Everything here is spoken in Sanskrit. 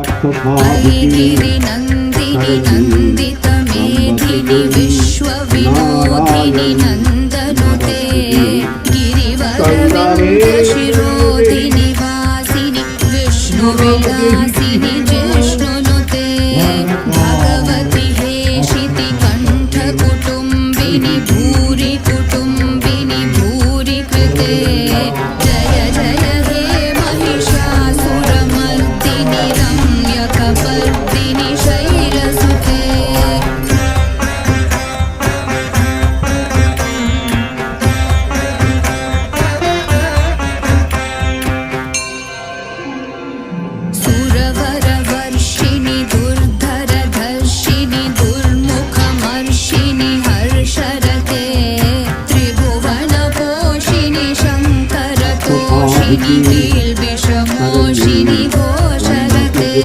ऐगिरि नन्दिनि नन्दितमेधिनि विश्वविनोदिनि नन्दनुते गिरिवरविन्दशिरोधिनि वासिनि विष्णुविलासिनि जिष्णुनुते भगवति हेशिति कण्ठकुटुम्बिनि भूरि कुटुम्बिनि भूरि कृते जय जय हे महिषासुरमर्दिनि रम्यकपर्दिनि शैलसुते सुरवरवर्षिणि दुर्धरधर्षिणि दुर्मुखमर्षिणि हर्षरते त्रिभुवनपोषिणि शङ्करतोषिणि